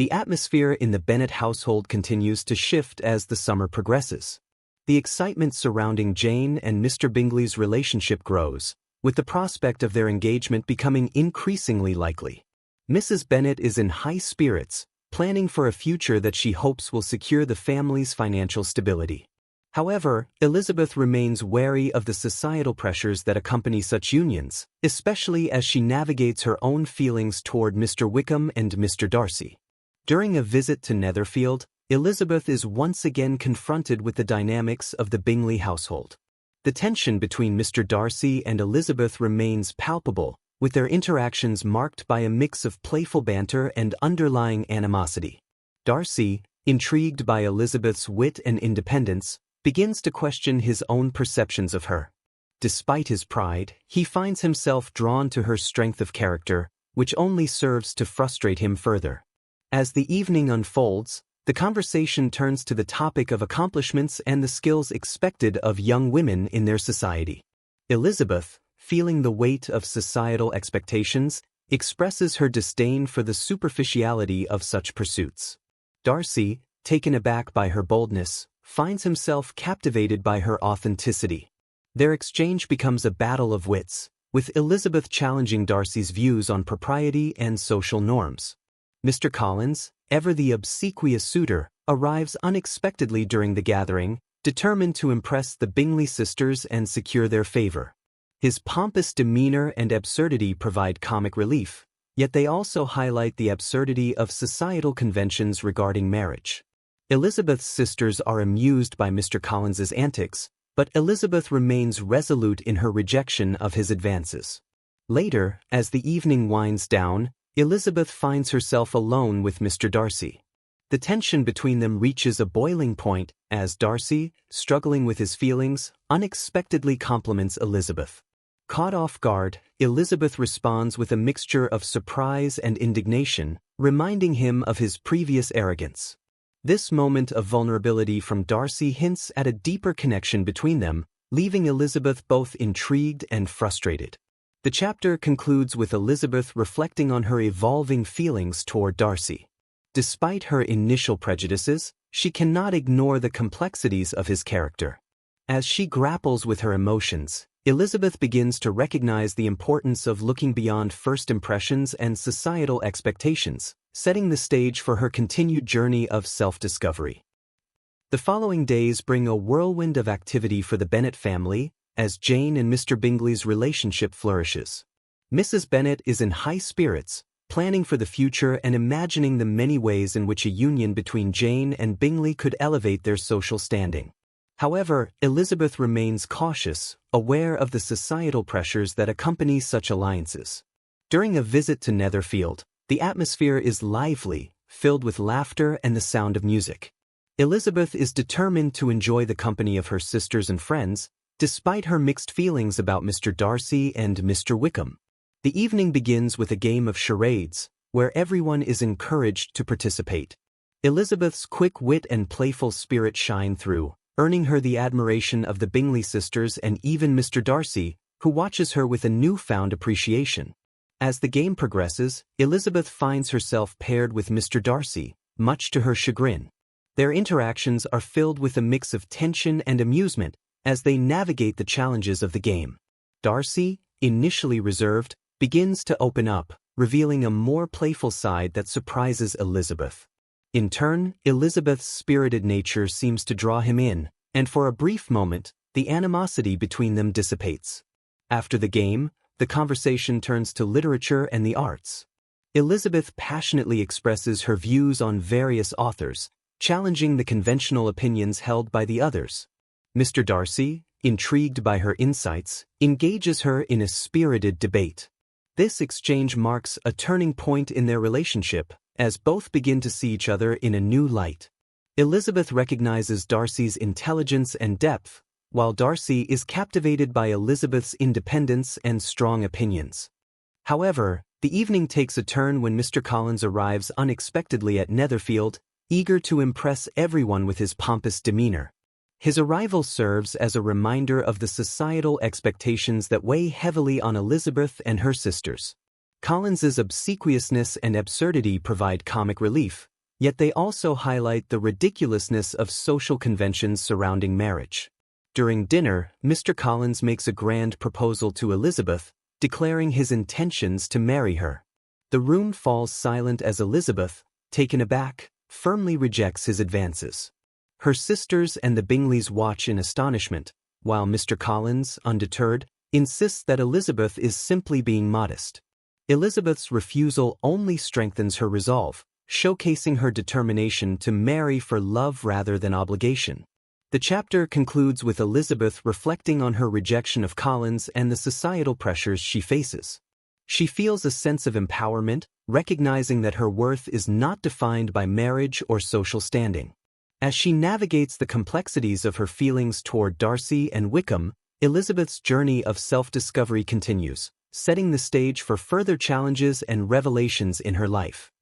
The atmosphere in the Bennet household continues to shift as the summer progresses. The excitement surrounding Jane and Mr. Bingley's relationship grows, with the prospect of their engagement becoming increasingly likely. Mrs. Bennet is in high spirits, planning for a future that she hopes will secure the family's financial stability. However, Elizabeth remains wary of the societal pressures that accompany such unions, especially as she navigates her own feelings toward Mr. Wickham and Mr. Darcy. During a visit to Netherfield, Elizabeth is once again confronted with the dynamics of the Bingley household. The tension between Mr. Darcy and Elizabeth remains palpable, with their interactions marked by a mix of playful banter and underlying animosity. Darcy, intrigued by Elizabeth's wit and independence, begins to question his own perceptions of her. Despite his pride, he finds himself drawn to her strength of character, which only serves to frustrate him further. As the evening unfolds, the conversation turns to the topic of accomplishments and the skills expected of young women in their society. Elizabeth, feeling the weight of societal expectations, expresses her disdain for the superficiality of such pursuits. Darcy, taken aback by her boldness, finds himself captivated by her authenticity. Their exchange becomes a battle of wits, with Elizabeth challenging Darcy's views on propriety and social norms. Mr. Collins, ever the obsequious suitor, arrives unexpectedly during the gathering, determined to impress the Bingley sisters and secure their favor. His pompous demeanor and absurdity provide comic relief, yet they also highlight the absurdity of societal conventions regarding marriage. Elizabeth's sisters are amused by Mr. Collins's antics, but Elizabeth remains resolute in her rejection of his advances. Later, as the evening winds down, Elizabeth finds herself alone with Mr. Darcy. The tension between them reaches a boiling point as Darcy, struggling with his feelings, unexpectedly compliments Elizabeth. Caught off guard, Elizabeth responds with a mixture of surprise and indignation, reminding him of his previous arrogance. This moment of vulnerability from Darcy hints at a deeper connection between them, leaving Elizabeth both intrigued and frustrated. The chapter concludes with Elizabeth reflecting on her evolving feelings toward Darcy. Despite her initial prejudices, she cannot ignore the complexities of his character. As she grapples with her emotions, Elizabeth begins to recognize the importance of looking beyond first impressions and societal expectations, setting the stage for her continued journey of self-discovery. The following days bring a whirlwind of activity for the Bennet family, as Jane and Mr. Bingley's relationship flourishes. Mrs. Bennet is in high spirits, planning for the future and imagining the many ways in which a union between Jane and Bingley could elevate their social standing. However, Elizabeth remains cautious, aware of the societal pressures that accompany such alliances. During a visit to Netherfield, the atmosphere is lively, filled with laughter and the sound of music. Elizabeth is determined to enjoy the company of her sisters and friends, despite her mixed feelings about Mr. Darcy and Mr. Wickham. The evening begins with a game of charades, where everyone is encouraged to participate. Elizabeth's quick wit and playful spirit shine through, earning her the admiration of the Bingley sisters and even Mr. Darcy, who watches her with a newfound appreciation. As the game progresses, Elizabeth finds herself paired with Mr. Darcy, much to her chagrin. Their interactions are filled with a mix of tension and amusement as they navigate the challenges of the game. Darcy, initially reserved, begins to open up, revealing a more playful side that surprises Elizabeth. In turn, Elizabeth's spirited nature seems to draw him in, and for a brief moment, the animosity between them dissipates. After the game, the conversation turns to literature and the arts. Elizabeth passionately expresses her views on various authors, challenging the conventional opinions held by the others. Mr. Darcy, intrigued by her insights, engages her in a spirited debate. This exchange marks a turning point in their relationship, as both begin to see each other in a new light. Elizabeth recognizes Darcy's intelligence and depth, while Darcy is captivated by Elizabeth's independence and strong opinions. However, the evening takes a turn when Mr. Collins arrives unexpectedly at Netherfield, eager to impress everyone with his pompous demeanor. His arrival serves as a reminder of the societal expectations that weigh heavily on Elizabeth and her sisters. Collins's obsequiousness and absurdity provide comic relief, yet they also highlight the ridiculousness of social conventions surrounding marriage. During dinner, Mr. Collins makes a grand proposal to Elizabeth, declaring his intentions to marry her. The room falls silent as Elizabeth, taken aback, firmly rejects his advances. Her sisters and the Bingleys watch in astonishment, while Mr. Collins, undeterred, insists that Elizabeth is simply being modest. Elizabeth's refusal only strengthens her resolve, showcasing her determination to marry for love rather than obligation. The chapter concludes with Elizabeth reflecting on her rejection of Collins and the societal pressures she faces. She feels a sense of empowerment, recognizing that her worth is not defined by marriage or social standing. As she navigates the complexities of her feelings toward Darcy and Wickham, Elizabeth's journey of self-discovery continues, setting the stage for further challenges and revelations in her life.